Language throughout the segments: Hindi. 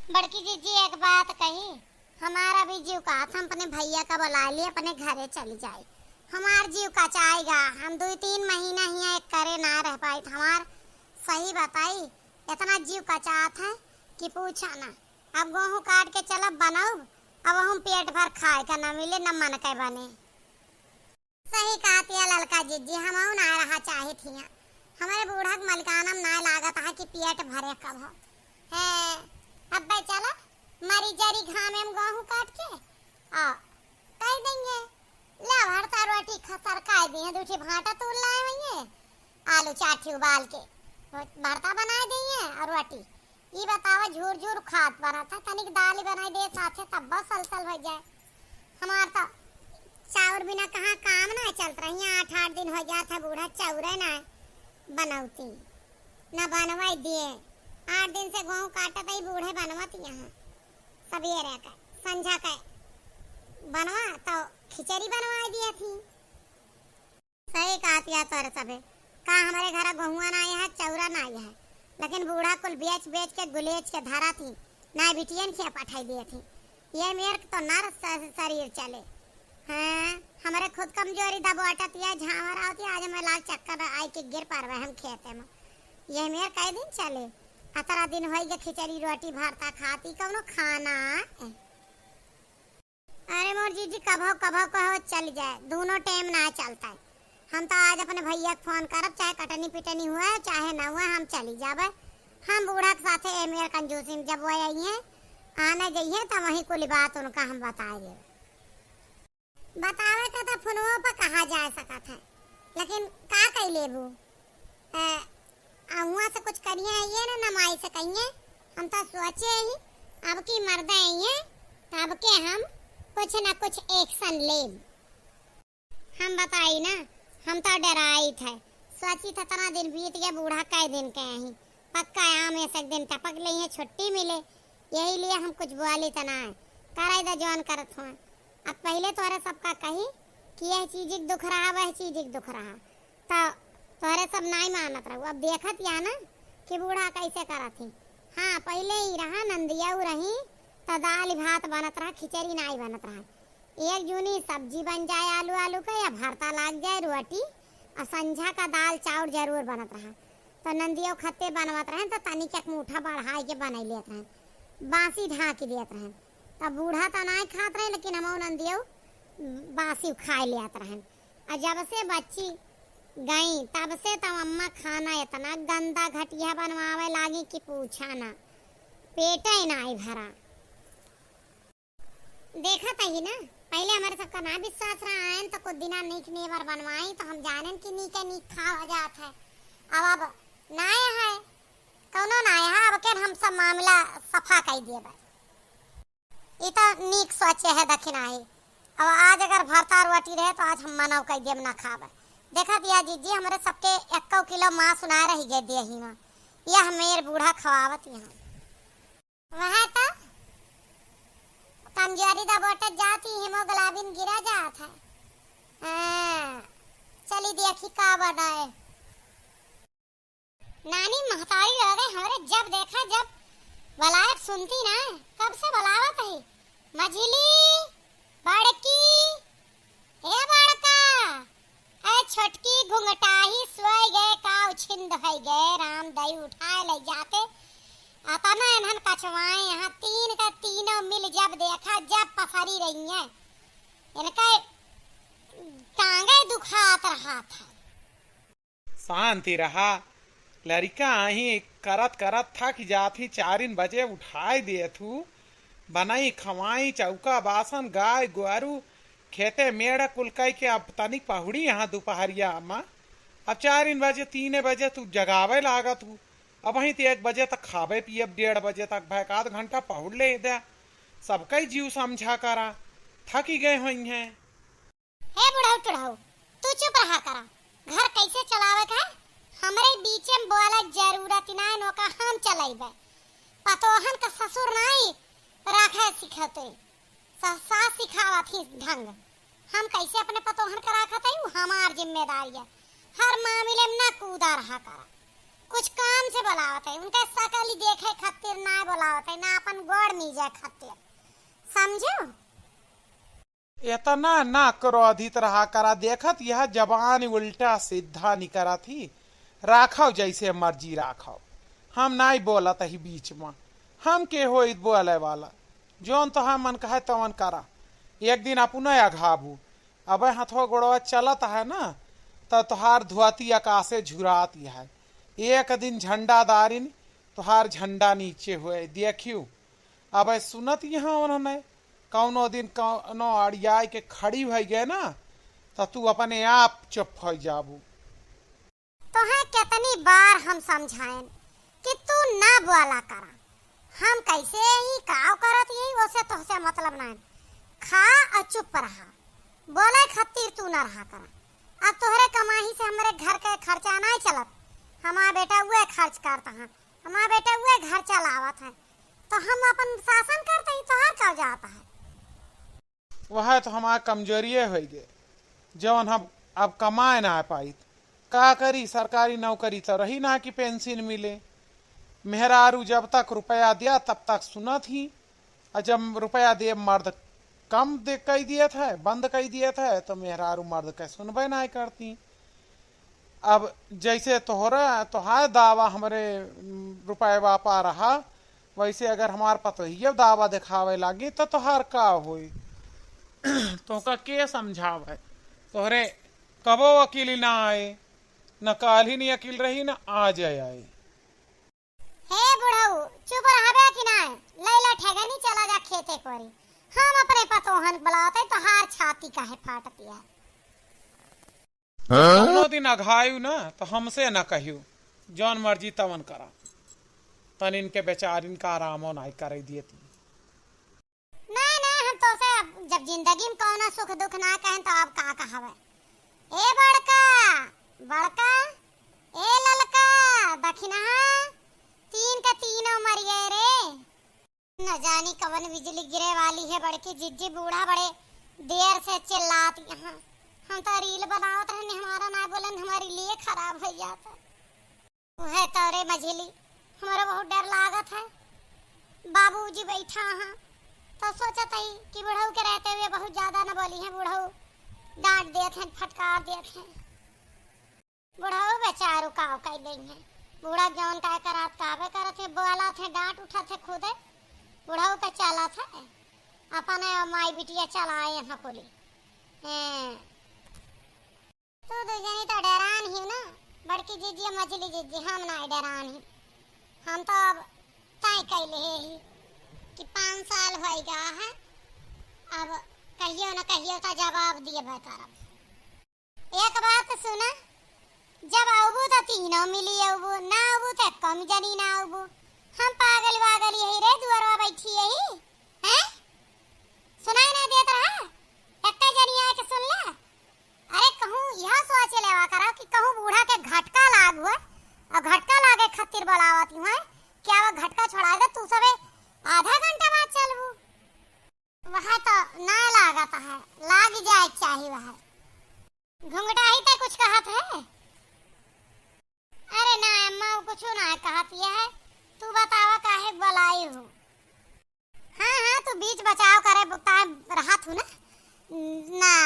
बड़की जीजी एक बात कही, हमारा भी जीव का हम अपने भैया का बुला लिए अपने घरे चली जाए। हमार जीव का चाहेगा, हम 2-3 महीना ही एक करे ना रह पाई। हमार सही बताई, इतना जीव का चाहत है कि पूछा ना। अब गेहूं काट के चलब बनाऊ, अब हम पेट भर खाए का न मिले न मन के बने। सही कहती है ललका जीजी, हम ना रहा चाहे थी। हमारे बूढ़ा मलकानम ना लागत है कि पेट भरे कब है। अब भाई चला मरी जरी घाम में गेहूं काट के आ कह देंगे ले भरता रोटी खसर काट दिए, दूसरी भाटा तोड़ लाए होंगे, आलू चाटी उबाल के भरता बना दिए और रोटी। ये बतावा झूर झूर खाद बना था, तनिक दाल बनाई दे साथे तब बस सल हो जाए। हमार तो चाउर बिना कहाँ काम ना चलत रही। 8-8 दिन हो जाता बूढ़ा चाउर ना बनौती न बनवाई दिए। 8 दिन से गेहूं काटत ही बूढ़े बनवत यहाँ सवेरे का संझा का बनवा तो खिचड़ी बनवा दिया थी। सही कहती है तोरे सबे का हमारे घर गेहुआ ना आया है चौरा ना आया है, लेकिन बूढ़ा कुल बेच बेच के गुलेच के धरा थी ना बिटियन के पठाई दिए थी। ये मेरे तो नर शरीर चले हैं, हमारे खुद कमजोरी दबाटत या झावर आती। आज मैं लाल चक्कर आई के गिर पार हम खेते में। ये मेरे कई दिन चले 18 दिन हो गए खिचड़ी रोटी भरता खाती कौनो खाना। अरे मोर जीजी कभो कभो कहो चल जाए, दोनों टाइम ना चलता है। हम तो आज अपने भैया को फोन करब, चाहे कटनी पिटनी हुआ है चाहे ना हुआ, हम चली जाबे। हम बूढ़ा के साथे मेरे कंजूसी जब वो आई है आने गई है तो वही कुल बात उनका हम बताएंगे। बतावे का तो फोनों पर कहा जा सकता है, लेकिन का कह लेबू हुआ से कुछ करिए ये ना नमाई से कहिए। हम तो सोचे ही अब की मर्दा है तब के हम कुछ ना कुछ एक्शन ले। हम बताई ना, हम तो डराई थे, सोची था तना दिन बीत गया बूढ़ा कई दिन के ही पक्का आम एक दिन टपक ले है छुट्टी मिले, यही लिए हम कुछ बोली तना कराई दा जॉन करत हो। अब पहले तोरे सबका कही कि यह चीज दुख रहा वह चीज दुख रहा तो तोरे सब नहीं मानत रहू। अब देखत या ना कि बूढ़ा कैसे करत थी। हाँ पहले ही रहा नंदिया रही तो दाल भात बनत रहा, खिचड़ी नहीं बनत रहा। एक जूनी सब्जी बन जाए आलू आलू का या भरता लाग जाए रोटी और संझा का दाल चाउर जरूर बनत रहा। तो नंदिया खत्ते बनवत रहे तो तनिक एक मुठा बढ़ाई के बनाई लेत रहे, बासी ढाक देत रहे। तब बूढ़ा तो नहीं खात रहे, लेकिन हम नंदिया बासी खाए लेत रहे। और जब से बच्ची गई तब से तो अम्मा खाना इतना गंदा घटिया बनवावे लागी कि पूछा ना, पेट ही नहीं भरा। देखा था ही ना पहले हमारे सबका ना विश्वास रहा है तो कुछ दिना नीक नेवर बनवाई तो हम जाने कि नीक नीक खा हो जात है। अब नाय है कौनो नाय है, अब के हम सब मामला सफा कर दिए बस। ये तो नीक सोचे है दक्षिण आई। अब आज अगर भरता रोटी रहे तो आज हम मनाओ कर दिए ना खावे। देखा दिया जीजी हमारे सबके 1 किलो माँ सुना रही गए दे ही ना, यह मेरे बूढ़ा खवावत यहाँ वह तो कमजोरी दबोटत जाती, हीमोग्लोबिन गिरा जात है। चली देखी का बनाए नानी महतारी रह गए हमारे। जब देखा जब बलायत सुनती ना कब से बलावत है मझली बड़की हे बड़का है छोटकी घुंघटाही सोई गए का उछिंद है गए राम दई उठाए ले जाते अतना इन्हन कछवाए यहाँ 3 का तीनों मिल जब देखा जब पसरी रही है इनका टांगे दुखात रहा था। शांति रहा लड़का ही करत करत थक जाती 4 बजे उठाए दिए थू बनाई खवाई चौका बासन गाय गोरू खेते मेढ़ कुलकई के अब तनिक पहुड़ी यहाँ दोपहरिया अम्मा। अब 4 बजे 3 बजे तू जगावे लागा तू अब वहीं 1 बजे तक खावे पिए 1:30 बजे तक भाई 1 घंटा पहुड़ ले दे सबका जीव समझा करा थकी गए हुई हैं। हे बुढ़ाऊ टुढ़ाऊ तू चुप रहा करा, घर कैसे चलावे का हमरे बीच में बोला जरूरत नहीं नो का हम चलाइबे। पतोहन का ससुर नहीं राखे सिखते सास सिखावत ही ढंग, हम कैसे अपने पतोहन का राखत है हमार जिम्मेदारी है। हर मामले में ना कूदा रहा करा, कुछ काम से बुलावत है, उनका शकल ही देखे खातिर ना बुलावत है, ना अपन गोड़ मीजे खातिर, समझो। इतना ना क्रोधित रहा करा, देखत यह जबान उल्टा सीधा नहीं करा थी। राखो जैसे मर्जी राखो, हम नहीं बोलत ही बीच में। हम के हो बोले वाला, जोन तो हम मन कहे तवन करा। एक दिन अपने अघाबू, अब हथो गोड़वा चलत है ना, तो तुहार धुआती आकाशे झुराती है। एक दिन झंडा दारिन तुहार झंडा नीचे हुए देखियो। अब सुनत यहाँ उन्होंने कौनो दिन कौनो अड़ियाई के खड़ी हो गए ना, तो तू अपने आप चुप हो जाबू। तो है कितनी बार हम समझाएं कि तू ना बोला करा, हम कैसे ही काव करत यही वैसे तो से मतलब ना, खा और चुप रहा, बोले खातिर तू ना रहा करा। अब तोहरे कमाई से हमारे घर का खर्चा नहीं चलत, हमारा बेटा वो खर्च करता है, हमारा बेटा वो घर चलावत है, तो हम अपन शासन करते ही तो हर कब जाता है। वह तो हमारा कमजोरी हो गए, जौन हम अब कमाए ना पाई। का करी, सरकारी नौकरी तो रही ना कि पेंशन मिले। मेहरारू जब तक रुपया दिया तब तक सुनत ही, और जब रुपया दे मर्द कम दे कही दिए थे, बंद कही दिए थे, तो मेहरारू मर्द के सुनबे नहीं करती। अब जैसे तोहार दावा हमारे रुपये वापा रहा, वैसे अगर हमार पतोहिया दावा दिखावे लगी तो तोहार का होई। तो का के समझावे, तोहरे कबो वकील ना आए, न काल ही नहीं अकील रही, न आज आए। हे बुढ़ऊ चुप रहबे कि ना, लैला ठेगनी चला जा खेते कोरी, हम अपने पतोहन बुलाते तो हार छाती काहे फाटती है। दोनों दिन अघायु ना तो हमसे न कहियो, जौन मर्जी तवन करा, तन इनके बेचारिन का आरामो नहीं करे दिए थी। नहीं नहीं, हम तो से जब जिंदगी में कौनो सुख दुख ना कहें तो अब का कहवे। ए बड़का बड़का, ए ललका, दखिना तीन का तीनों मर गए रे। न जानी कवन बिजली गिरे वाली है, बड़की जिज्जी बूढ़ा बड़े देर से चिल्लाती यहाँ। हम तो रील बनावत रहने, हमारा ना बोलन हमारी लिए खराब हो जाता। वह तोरे मझली हमारा बहुत डर लागत है। बाबूजी बैठा हाँ तो सोचत है कि बुढ़ऊ के रहते हुए बहुत ज्यादा न बोली है, बुढ़ऊ डांट देते हैं, फटकार देते हैं। बुढ़ऊ बेचारू काव कह देंगे है, बूढ़ा जौन का करात कावे करत है, बोला थे डांट उठा थे खुदे, बुढ़ऊ के चला था अपने माई बिटिया चलाए यहाँ कोली। तू दुजनी तो डरान ही ना, बड़की जीजी मछली जीजी, हम ना डरान ही। हम तो अब तय कैले ही कि 5 साल हो गया है, अब कहियो न कहियो तो जवाब दिए बेकार। एक बात सुना, जब आऊबू तो तीनों मिली आऊबू, ना आऊबू तो कम जनी ना आऊबू। हम पागल वागल यही रे दुआरवा बैठी यही हैं, सुनाई ना देत रहा, एक जनी आके सुन ले। अरे कहूँ यह सोच लेवा करा कि कहूँ बूढ़ा के घटका लाग हुआ, और घटका लागे खातिर बुलावती हुआ, क्या वो घटका छोड़ा दे तू सबे आधा घंटा बाद चलबू। वह तो ना लागत है, लाग जाए चाहिए। वह घुंघटा ही तो कुछ कहत है। अरे ना अम्मा कुछ ना कहती है, तू बतावा काहे बुलाई हो। हाँ हाँ तू बीच बचाव करे बुता रहा तू ना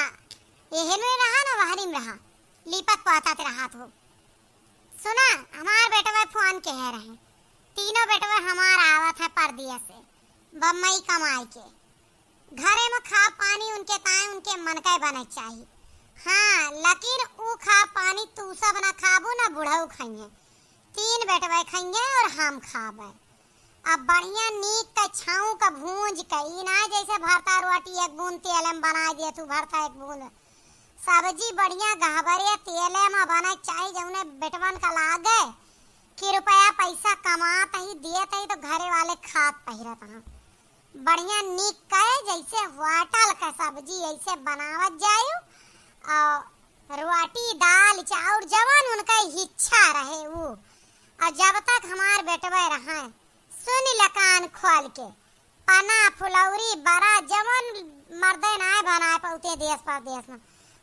यही में रहा ना वहरी में रहा, लिपत पाता रहा हो। सुना हमार बेटवा फोन के है रहे, तीनों बेटवा हमार आवत है परदिया से बम्बई कमाई के, घरे में खा पानी उनके ताए उनके मन का बने चाहिए। हाँ लेकिन ऊ खा पानी तू सब ना खाबू ना बुढ़ऊ खाइए, 3 बेटवा खाइए और हम खाबे। अब बढ़िया नीक का छाऊ का भूंज कई ना, जैसे भरता रोटी एक बूंद तेल में बना दिए तू, भरता एक बूंद सब्जी बढ़िया गहबरे तेले में बना चाहिए, जौने बेटवन का लागे कि रुपया पैसा कमात ही देत ही तो घरे वाले खात पहिरत हैं। बढ़िया नीक कहे जैसे होटल का सब्जी ऐसे बनावत जायु, और रोटी दाल चाउर जवन उनका इच्छा रहे वो। और जब तक हमार बेटवे रहे सुन लकान खोल के, पना फुलौरी बड़ा जवन मर्दे ना बनाए पौते देश परदेश में,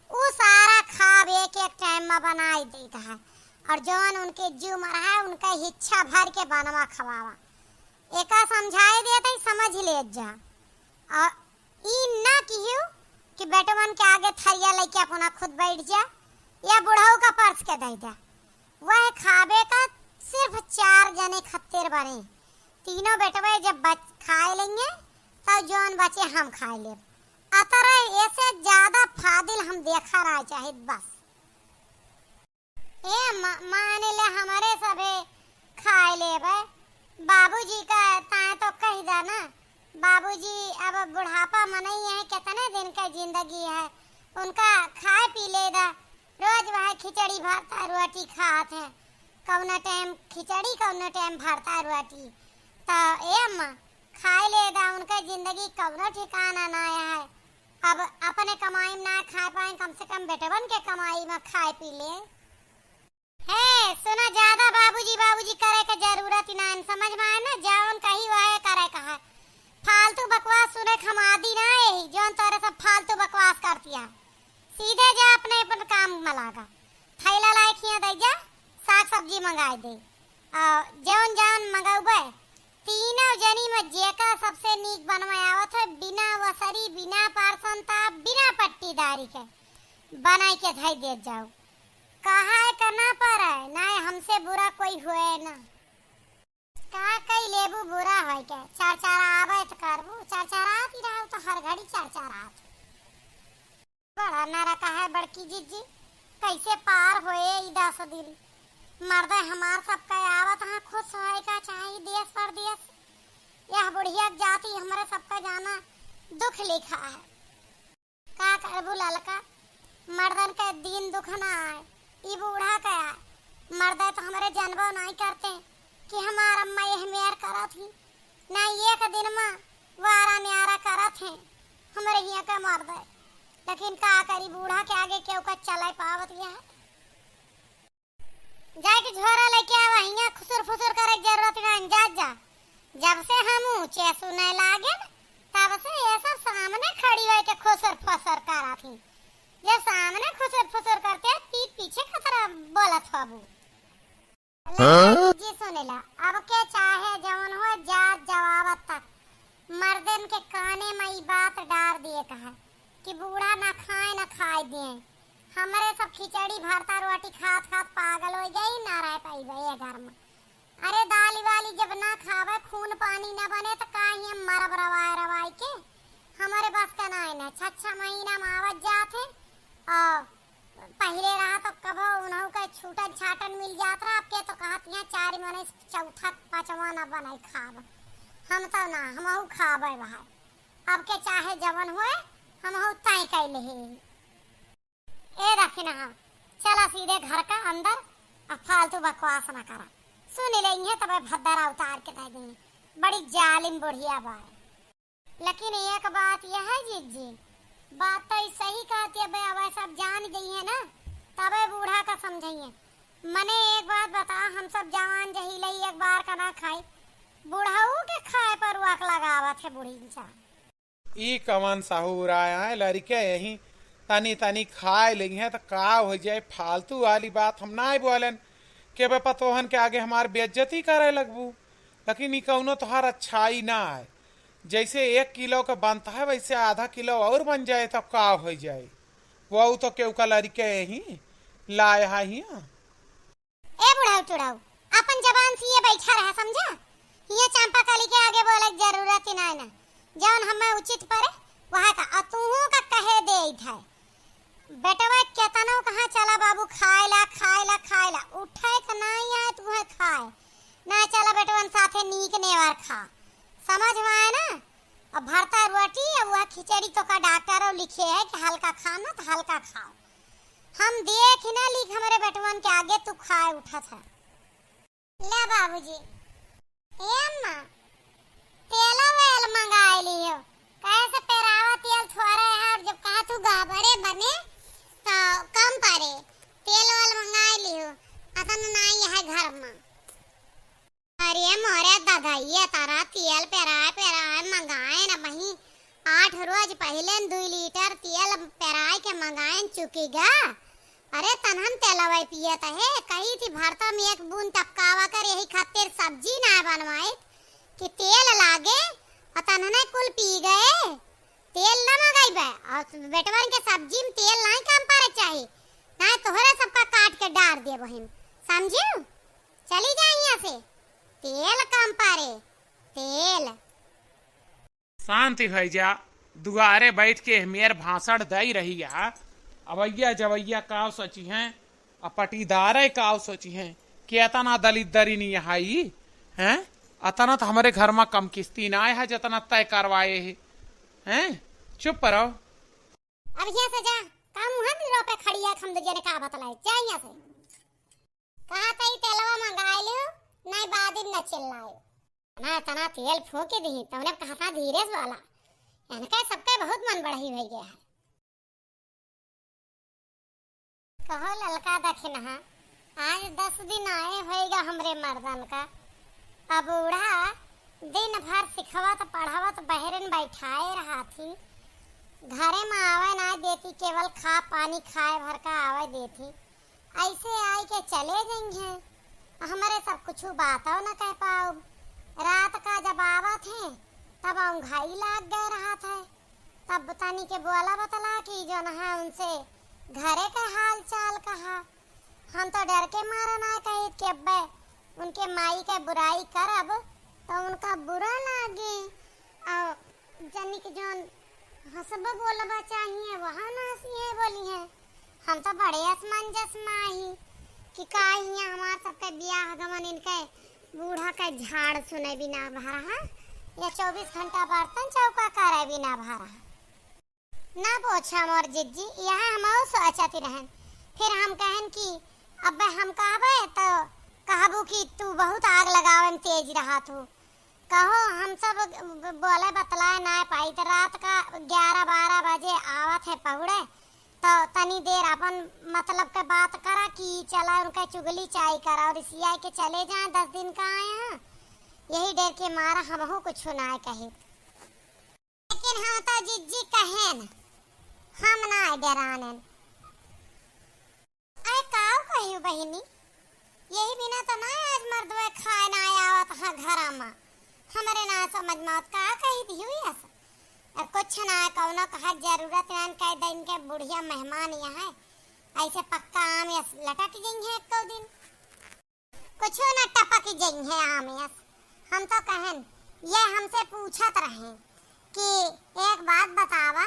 वो सारा खाब एक एक टाइम में बनाई देता है। और जौन उनके जीव मरा है उनका इच्छा भर के बनवा खवावा। एका समझाए दिया था समझ ले जा और ई ना कियो कि बेटवन के आगे थरिया लेके अपना खुद बैठ जा या बुढ़ाऊ का पर्स के दे दे। वह खाबे का सिर्फ 4 जने खत्तेर बने, तीनों बेटवे जब खाए लेंगे तब जौन बचे हम खाए ले। अतर ऐसे ज्यादा फादिल हम देखा रहा चाहे बस ए माने ले हमारे सबे खाए ले बे। बाबूजी का ताए तो कह दा ना, बाबूजी अब बुढ़ापा मनई है, कितने दिन का जिंदगी है उनका, खाए पी ले दा। रोज वह खिचड़ी भरता रोटी खात है, कौना टाइम खिचड़ी कौना टाइम भरता रोटी। तो ए अम्मा खाए ले दा, उनका जिंदगी कौनो ठिकाना ना है। अब अपने कमाई में ना खा पाए, कम से कम बेटवन के कमाई में खाए पी ले। है सुना, ज्यादा बाबूजी बाबूजी करे का जरूरत ही ना, समझ में आए ना, जावन कही वह करे कहा। फालतू बकवास सुने खमादी ना है, जौन तोरे सब फालतू बकवास करती है। सीधे जा अपने अपन काम में लगा, थैला लाए खिया दे जा, साग सब्जी मंगाए दे। जौन जौन मंगाऊबे तीनों जनी में जेका सबसे नीक बनवाए आवत है, बिना वसरी बिना पारसनता बिना पट्टीदारी के बनाई के धई दे जाओ। कहा है करना पर है ना, हमसे बुरा कोई हुए ना। कहा कई लेबू बुरा है के, चार चार आवे तो करबू, चार चार आती रहो तो हर घड़ी चार चार आत। बड़ा नरका है बड़की जीजी, कैसे पार होए ई 10 दिन। मर्दा हमार सबका आवत है, खुश होए का चाहिए देश परदेश। यह बुढ़िया जाति हमारे सबका जाना दुख लिखा है। का करबू ललका, मर्दन के दिन दुख ना आए, ई बूढ़ा का आए। मर्दा तो हमारे जनबो नहीं करते कि हमार अम्मा यह मेयर करा थी ना, एक दिन में वारा न्यारा करा थे हमारे यहाँ का मर्दा। लेकिन का करी, बूढ़ा के आगे क्यों का चला पावत है। जाए के झोरा लेके आवा, हिया खुसुर फुसुर करे जरूरत ना, जा जब से हम ऊंचे सुने लागे तब से ये सब सामने खड़ी होके खुसुर फुसुर करा थी। जब सामने खुसुर फुसुर करते पीठ पीछे खतरा बोलत बाबू जी सुनेला। अब के चाहे जवन हो जात जवाबत तक मर्दन के काने में ई बात डार दिए कहा कि बूढ़ा ना खाए दिए। हमारे सब खिचड़ी भरता रोटी खात खात पागल हो गई, ना रह पाई ये घर में। अरे दाली वाली जब ना खावे, खून पानी ना बने तो काहे मरब रवाई के। हमारे बस का ना है ना, 6 महीना में आवत जाते और पहले रहा तो कभो उन्हों का छूटन छाटन मिल जात रहा। आपके तो कहत यहाँ 4 महीने चौथा 5वां ना बनाई खाब, हम तो ना हमहू खाबे बाहर। अब के चाहे जवन हुए हमहू तय कैले हे। ए रखना चला सीधे घर का अंदर, अब फालतू बकवास ना करा। सुन लेंगे तब भद्दरा उतार के दे देंगे, बड़ी जालिम बुढ़िया बात। लेकिन एक बात यह है जीजी, बात तो सही कहती है, अब सब जान गई है ना, तबे बूढ़ा का समझिए। मने एक बात बता, हम सब जवान जहीले एक बार का ना खाई, बूढ़ाऊ के खाए पर वाक लगावत है बूढ़ी इंसान। ई कवन साहूर आया है, लड़के यही तनी तनी खाए लेंगे हैं तो का हो जाए। फालतू वाली बात हम ना बोलन के बे पतोहन के आगे हमार बेइज्जती करे लगबू। लेकिन ई कौनो तोहार अच्छाई ना है, जैसे 1 किलो का बनता है वैसे आधा किलो और बन जाए तो का हो जाए। वो तो केहू का लड़के यही लाया ही। ए बुढ़ाऊ टुड़ाऊ अपन जबान से ये बैठा रहा, समझा? ये चंपा कली के आगे बोले की जरूरत ही ना है ना, जौन हमें उचित पड़े वहाँ का तूहू का कहे दे था। बेटवा केतनो कहाँ चला बाबू, खाएला उठे का नहीं आए तुम्हें खाए ना, चला बेटवन साथे नीक नेवर खा, समझ में आए ना। अब भरता रोटी और वह खिचड़ी तो का डॉक्टर लिखे है कि हल्का खाना तो हल्का खाओ। हम देख ना लिख हमारे बेटवन के आगे तू खाए उठा था। ले बाबूजी ए अम्मा तेल वेल मंगाए लियो, कैसे पेरावा तेल थोड़ा है और जब कहा तू गाबड़े बने तो कम पड़े, तेल वाल मंगाए लियो, अतन नहीं है घर में। अरे मोरे दादा ये तारा तेल पेराए मंगाए ना वही 8 रोज पहले 2 लीटर तेल पेराए के मंगाए चुकेगा। अरे तनहन तेलवाई पियत है, कही थी भरता में एक बूंद टपकावा कर यही खातिर सब्जी ना बनवाए कि तेल लागे और तनहने कुल पी गए। तेल न मंगाई बे और बेटवन के सब्जी में तेल नहीं कम पड़े चाहिए, ना तोहरे सबका काट के डाल दे बहिन, समझियो? चली जा यहाँ से, तेल कम पड़े तेल। शांति भैया दुआरे बैठ के मेर भाषण दई रही है। अवैया जवैया काव सोची हैं और पटीदारे काव सोची हैं कि अतना दलित दरी नहीं आई हैं, अतना तो हमारे घर में कम किस्ती ना है जितना तय करवाए हैं। चुप रहो। अब यहाँ से जा, काम मुहन रोपे खड़िया हम दूजे ने कहा बतलाए, जा यहाँ से। कहा तई तेलवा मंगाए लियो, नहीं बादिन न चिल्लाए। ना तना तेल फूके दी, तुमने कहा था धीरे वाला, इनका सबके बहुत मन बढ़ी हो गया है। कहो ललका दखिन हा, आज 10 दिन आए होएगा हमरे मर्दन का। अब बूढ़ा दिन भर सिखवत पढ़ावत बहरन बैठाए रहा थी, घरे में आवे ना देती, केवल खा पानी खाए भर का आवे देती। ऐसे आई के चले जाएंगे, हमारे सब कुछ बात न कह पाओ। रात का जब आवा थे तब औंघाई लाग गए रहा था, तब तनी के बोला बतला कि जो न उनसे घरे का हाल चाल कहा। हम तो डर के मारा ना कही कि अब्बे उनके माई के बुराई करब तो उनका बुरा लागे, और जनी के जोन हसब बोलबा चाहिए वहाँ ना हंसी बोली है। हम तो बड़े असमंजस में आई कि का हिया हमार सबके बियाह गमन इनके बूढ़ा का झाड़ सुने बिना भरा या 24 घंटा बर्तन चौका करे बिना भरा ना पोछा मोर जिज्जी। यहाँ हम सोचती रहन, फिर हम कहन कि अब हम कहबे तो कहबू कि तू बहुत आग लगावे में तेज रहा तू। कहो हम सब बोले बतलाए ना पाई, तो रात का 11-12 बजे आवत है पहुड़े, तो तनी देर अपन मतलब के बात करा कि चला उनका चुगली चाय करा और इसी के चले जाए। 10 दिन का आए हैं, यही डर के मारा हमहू कुछ ना कहे। लेकिन हम तो जिज्जी कहेन, हम ना डराने। अरे काऊ कहियो बहिनी, यही बिना तो ना आज मर्दवे खाए ना आवत हा घर में, हमारे ना समझ में का कही दी हुई ऐसा। और कुछ ना कौनो कहा जरूरत ना कह दिन के बुढ़िया मेहमान यहाँ ऐसे पक्का आम यस लटक गई है, एक दिन कुछ ना टपक गई है आम यस। हम तो कहन ये हमसे पूछत रहे कि एक बात बतावा,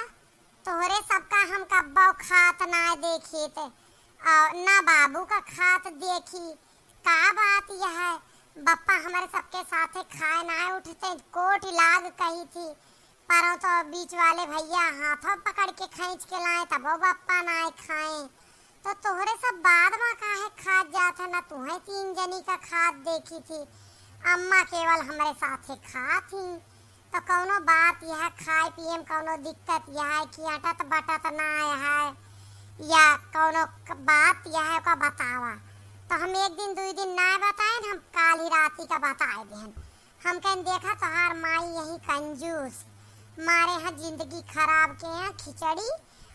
तोहरे सबका हम कब्बो खात ना देखी थे और ना बाबू का खात देखी, का बात यह है? बप्पा हमारे सबके साथे खाए ना उठते, कोट लाग कही थी, पर तो बीच वाले भैया हाथों पकड़ के खींच के लाए तब वो बप्पा ना खाए। तो तोहरे सब बाद में काहे खात जाते, ना तुम्हें 3 जनी का खात देखी थी, अम्मा केवल हमारे साथे खा थी। तो कौनो बात यह खाए पिए में कौनो दिक्कत यह है कि अटत बटत ना है, या कौनो बात यह का बतावा। तो हम 1 दिन 2 दिन ना बताए, हम काल ही राती का बताए देन। हम कहीं देखा तोहार माई यही कंजूस मारे यहाँ जिंदगी खराब के यहाँ खिचड़ी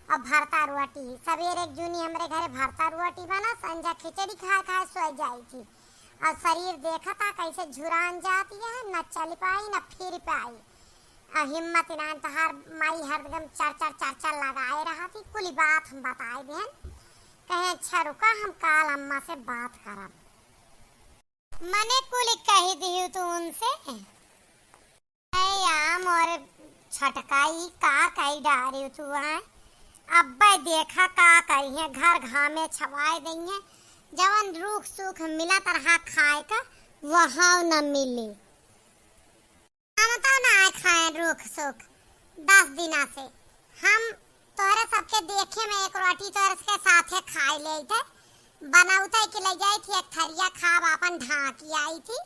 और भरता रोटी, सवेरे जूनी हमारे घरे भरता रोटी बना, संजा खिचड़ी खा खा सो जाई थी, और शरीर देखा था कैसे झुरान जाती है, न चल पाई न फिर पाई, और हिम्मत ना। तहार माई हरदम चर लगाए रहा थी। कुल बात हम बताए देन, कहे अच्छा रुका हम काल अम्मा से बात करब। मने कुल कही दी तू उनसे, आम और छटकाई का कही डारी तू है। अब देखा का कही है, घर घामे छवाए देंगे, जवन रूख सूख मिला तरह खाए का वहाँ न मिली। हम तो ना खाए रूख सूख 10 दिना से। हम तोरे सबके देखे में एक रोटी तोरे के साथे खाए ले थे, बनाउते के ले जाई थी, एक थरिया खाब अपन ढाकी आई थी।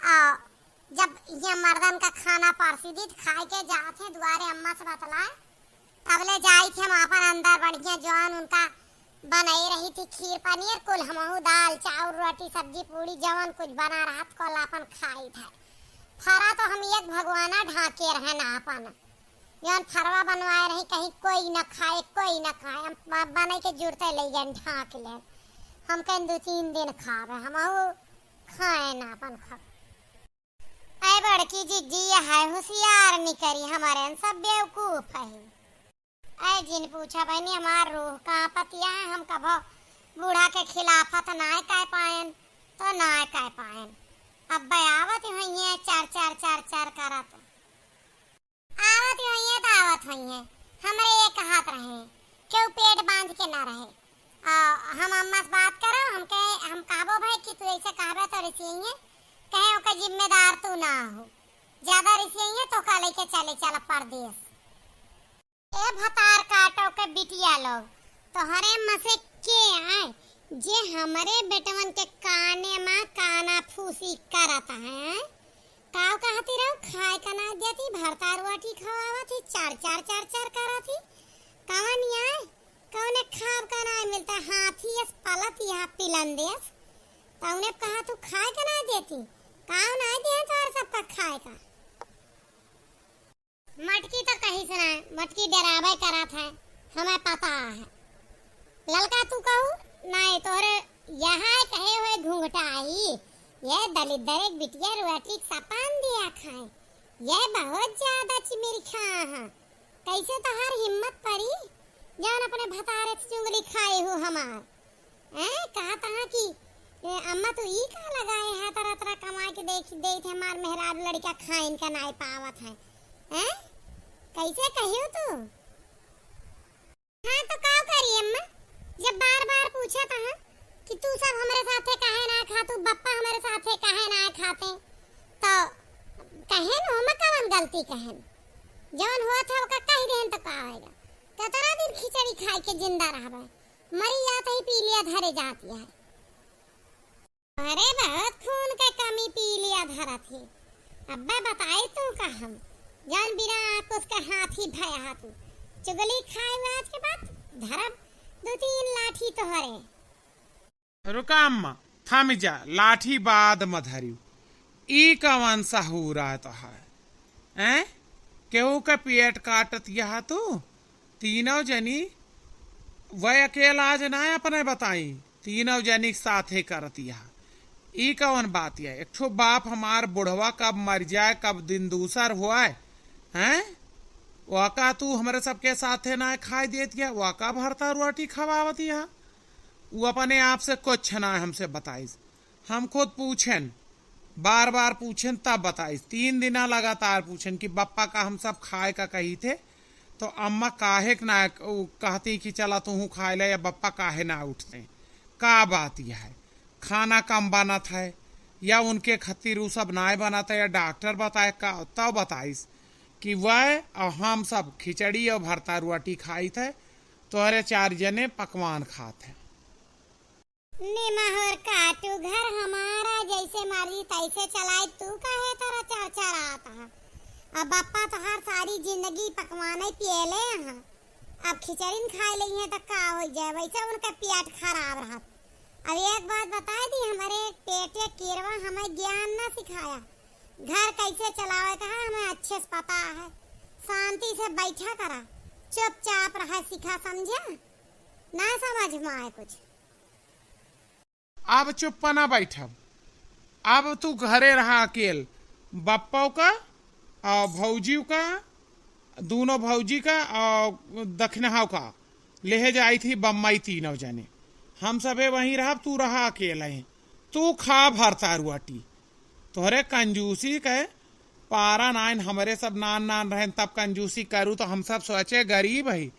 और जब ये मर्दन का खाना परसी दी खाए के जाते दुआरे अम्मा से बतलाए, तब ले जाई थी हम अपन अंदर बढ़िया जवान उनका बनाई रही थी खीर पनीर, कुल हमहू दाल चावल रोटी सब्जी पूड़ी जवन कुछ बना रहा कल अपन खाई था। फरा तो हम एक भगवाना ढाके रहे ना अपन, जौन फरवा बनवाए रही कहीं कोई न खाए कोई न खाए, हम बने के जुड़ते ले गए ढाक ले। हम कहीं 2-3 दिन खावे, हम खाए ना अपन खा। ऐ बड़की जिज्जी है होशियार निकरी, हमारे सब बेवकूफ है। ऐ जिन पूछा बहनी हमार रूह कहाँ पतिया है, हम कभो बूढ़ा के खिलाफत ना कह पाएन तो ना कह पाएन। अब आवत हुई है चार चार करत आवत हुई है तो आवत हुई है। हमरे एक हाथ रहे क्यों पेट बांध के ना रहे। हम अम्मा से बात करो, हम कहबो भाई कि तू ऐसे कहबे तो रिसिये कहे ओके जिम्मेदार तू ना हो, ज्यादा रिसिये तो का लेके चले चल परदेश। ए भतार काटो के बिटिया लोग तोहरे मसे के आए जे हमरे बेटवन के काने में काना फूसी करत है। काव कहती रहो खाए का ना देती, भरता रोटी खवावत ही चार करत ही। कवन आए कौने खाब का ना मिलता, हाथी एस पलत यहाँ पिलंदेस तौने कहा तू खाए का ना देती, काव ना दे तो सबका खाए का। मटकी तो कहीं सुना मटकी डरावे करत है, हमें पता है। ललका तू कहू नहीं तोरे यहाँ कहे हुए घूंघटाई ये दलिद्र एक बिटिया रोटी सपान दिया खाए, ये बहुत ज्यादा चिमिर खा है। कैसे तो हर हिम्मत पड़ी जान अपने भतारे चुंगली खाए हो हमार। कहा तहा कि अम्मा तू ई का लगाए है तरह तरह कमा के देख हमार मेहराब लड़का खाइन का नाई पावत है। कैसे कहियो तू? हाँ तो का करी अम्मा जब बार बार पूछा था कि तू सब हमारे साथे काहे ना खातू, बप्पा हमारे साथे काहे ना खाते, तो कहे न हम कवन गलती कहन जवन हुआ था ओका कह देन तो का आएगा। कतरा दिन खिचड़ी खाए के जिंदा रहबे, मरी जात ही पी लिया धरे जाती है। अरे बहुत खून के कमी पी लिया धरा थी। अब्बा बताए तू का हम जान बिना कुछ के हाथी भया तू चुगली खाए हुए आज के बाद धरब 2-3 लाठी तो हरे। रुका अम्मा थम जा, लाठी बाद मधरियो ई कवन सहूरा तो है केहू का पेट काटत यह तू तीनों जनी वह अकेला आज ना अपने बताई, तीनों जनी साथे करत यह ई कवन बात है। एक ठो बाप हमार बुढ़वा कब मर जाए कब दिन दूसर हुआ है वाका तू हमारे सबके साथे ना खाई देती है, वाका भरता रोटी खवावती है। वो अपने आप से कुछ ना हमसे बताइस, हम खुद पूछन बार बार पूछन तब बताइस। 3 दिन लगातार पूछन कि बप्पा का हम सब खाए का कही थे, तो अम्मा काहे ना कहती कि चला तू खा ले, या बप्पा काहे ना उठते। का बात यह है खाना कम बनत है या उनके खातिर वो सब ना बनत है या डॉक्टर बताए का तब बताइस कि वह और हम सब खिचड़ी और भरता रोटी खाई थे, तोहरे 4 जने पकवान खाते। निमहर काटू घर हमारा जैसे मर्जी तैसे चलाए, तू काहे तरह चढ़ आता है। अब बप्पा तो हर सारी जिंदगी पकवान ही पियले हैं, अब खिचड़ी खा ली है तो का हो जाए, वैसे उनका पेट खराब रहा। अब एक बात बता दी, हमारे पेट कीड़वा हमें ज्ञान ना सिखाया, घर कैसे चलावे का हमें अच्छे से पता है। शांति से बैठा करा, चुपचाप रहा सिखा, समझा ना समझ में आए कुछ। अब चुप ना बैठब, अब तू घरे रहा अकेल, बप्पा का और भौजी का, दोनों भौजी का और दक्षिणा का ले जाई थी बम्बई तीनों जने, हम सबे वहीं रहा, तू रहा अकेला ही। तू खा भरता रोटी, तोहरे कंजूसी कहे पारा नाइन हमारे सब नान रहे तब कंजूसी करूँ तो हम सब सोचे गरीब है।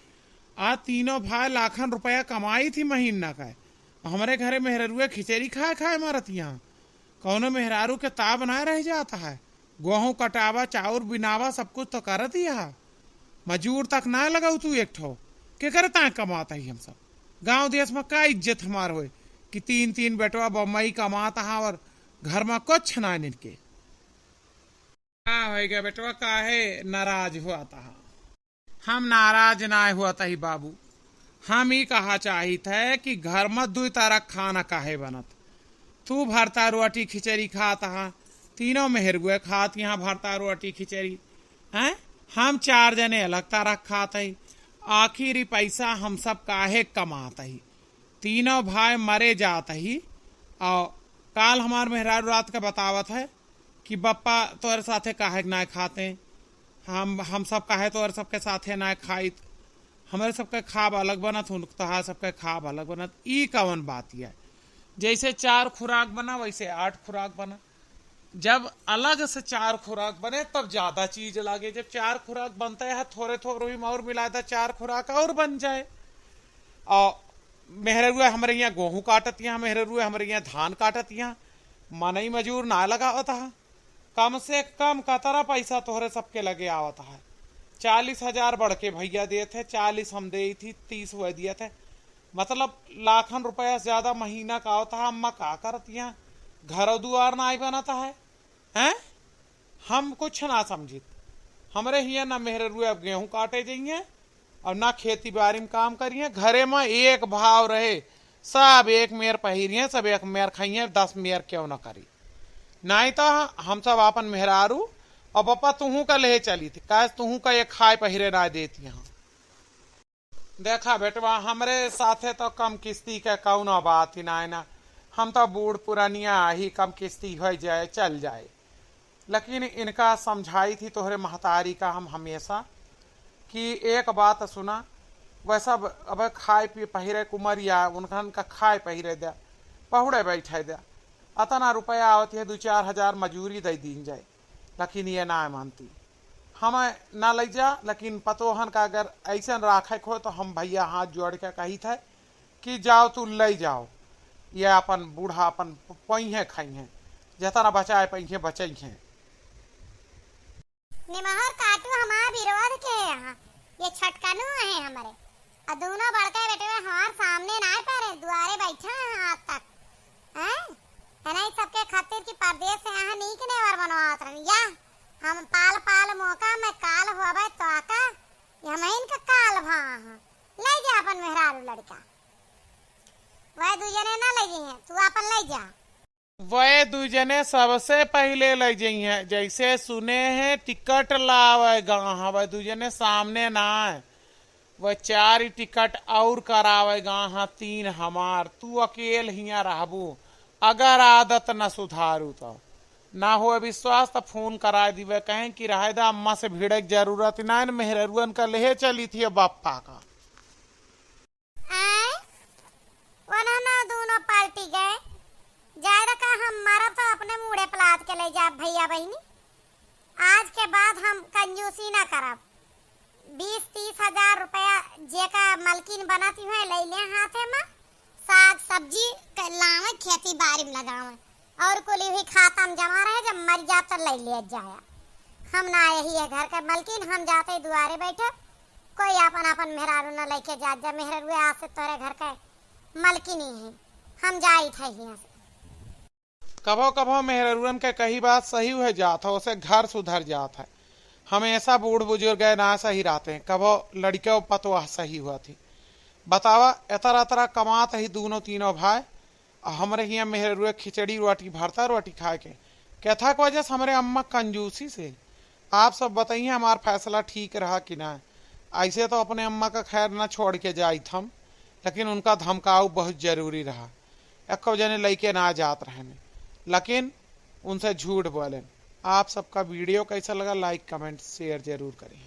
आज तीनों भाई लाखन रुपया कमाई थी महीना का, हमारे घरे मेहरारू खिचड़ी खाए मारत यहाँ। कौनो मेहरारू के ताब ना रह जाता है, गेहूं कटावा चाउर बिनावा सब कुछ तो करत ही है, मजूर तक ना लगाऊ तू एक ठो के करता कमाता ही। हम सब गांव देश में का इज्जत हमार हो कि 3 बेटवा बम्बई कमाता है और घर में कुछ ना इनके। का होगा बेटवा काहे नाराज हुआ था? हम नाराज ना हुआ था ही बाबू, हम ही कहा चाहिए थे कि घर में 2 तरह खाना काहे बनत। तू भरता रोटी खिचड़ी खाता है, तीनों मेहरुए खात यहाँ भरता रोटी खिचड़ी हैं, हम 4 जने अलग तरह खाते ही, आखिरी पैसा हम सब काहे कमाते ही, तीनों भाई मरे जाते ही। और काल हमार मेहरारू रात का बतावत है कि बप्पा तोरे साथे काहे ना खाते, हम सब काहे तोरे सबके साथे ना खाई, हमारे सबके खाब अलग बनत, तोहार सबके खाब अलग बनत। ई कवन बात है? जैसे 4 खुराक बना वैसे 8 खुराक बना। जब अलग से 4 खुराक बने तब ज्यादा चीज लागे। जब 4 खुराक बनता है थोड़े थोड़े में और मिला था 4 खुराक और बन जाए। और मेहरुआ हमारे यहाँ गेहूं काटत, यहाँ मेहरुआ हमारे यहाँ धान काटत, यहाँ मनई मजूर ना लगावत है। कम से कम कतरा पैसा तोहरे सबके लगे आवत है। 40,000 बढ़ के भैया दिए थे, 40 हम दे थी, 30 वह दिए थे, मतलब लाखन रुपया से ज्यादा महीना का होता है। अम्मा का करती हैं, घर दुआर ना आई बनाता है हैं? हम कुछ ना समझित। हमरे हिया ना मेहरुआ अब गेहूं काटे जाइए और ना खेती बाड़ी में काम करिए। घरे में एक भाव रहे, सब एक मेर पहिरिए, सब एक मेर खाइए, 10 मेर क्यों ना करी। नहीं तो हम सब अपन मेहरारू और पप्पा तुहू का ले चली थी, काश तुहू का ये खाए पहिरे ना देती। यहाँ देखा बेटवा, हमरे साथे तो कम किस्ती के कौनो बात ही ना, हम तो बूढ़ पुरानिया ही कम किस्ती हो जाए चल जाए। लेकिन इनका समझाई थी तोहरे महतारी का हम हमेशा कि एक बात सुना, वैसा अब खाए पी पहिरे कुमरिया उनखन का खाए पहिरे दे, पहुड़े बैठे दे, अतना रुपया आवती है 2-4 हजार मजूरी दे दी जाए। लेकिन ये ना मानती, हमें ना ले जा। लेकिन पतोहन का अगर ऐसा राखे हो तो हम भैया हाथ जोड़ के कही थे कि जाओ तू ले जाओ, ये अपन बूढ़ा अपन पहिए खाई हैं, जितना बचाए पहिए बचे हैं। निमहर काटू हमार विरोध के यहाँ ये छटकनू है हमारे, और दोनों बड़के बेटे हमार सामने ना पारे, दुआरे बैठे हैं आज तक हैं। नहीं सबके खातिर की परदेश से यहाँ नहीं के नेवर बनवात रहन, या हम पाल पाल मौका में काल होवे तो आका हम इनका काल भा ले जा अपन मेहरारू लड़का। वह दूजने ना ले जी हैं, तू अपन ले जा। वह दूजने सबसे पहले ले जाई हैं, जैसे सुने हैं टिकट लावेगा, वह दूजने सामने ना है, वह 4 टिकट और करावेगा, 3 हमार, तू अकेल हिया रहबू। अगर आदत न सुधारू तो ना हो विश्वास तो फोन करा दिवे, कहें कि रायदा अम्मा से भिड़े की जरूरत ना, मेहरुअन का ले चली थी बापा का। ना दोनों पार्टी गए ज्यादा का हम मारा तो अपने मुड़े पलाद के ले जा भैया बहनी। आज के बाद हम कंजूसी ना करब। 20-30 हजार रुपया जे का मलकिन बनाती है ले ले हाथे में, साग सब्जी लावे, खेती बाड़ी में लगावे, और कुली हुई खाता में जमा रहे, जब मर जाता ले ले जाया। हम ना यही है घर के मलकिन, हम जाते दुआरे बैठे, कोई अपन अपन मेहरारू न लेके जा मेहरारू आज से तोरे घर के मलकिन ही है, हम जाई थे यहाँ से। कभो कभो मेहरुअन के कही बात सही हो जाता है, उसे घर सुधर जाता है। हमेशा बूढ़ बुजुर्ग ना सही रहते हैं, कभो लड़के पतवा सही हुआ थी। बतावा एतरा तरह कमात ही दोनों तीनों भाई, हमारे यहाँ मेहरुए खिचड़ी रोटी भरता रोटी खाए के कैथा की वजह से हमारे अम्मा कंजूसी से। आप सब बताइए हमारा फैसला ठीक रहा कि ना? ऐसे तो अपने अम्मा का खैर ना छोड़ के जाई थम, लेकिन उनका धमकाऊ बहुत जरूरी रहा। एक जने लेके ना जात रहने, लेकिन उनसे झूठ बोले। आप सबका वीडियो कैसा लगा लाइक कमेंट शेयर जरूर करें।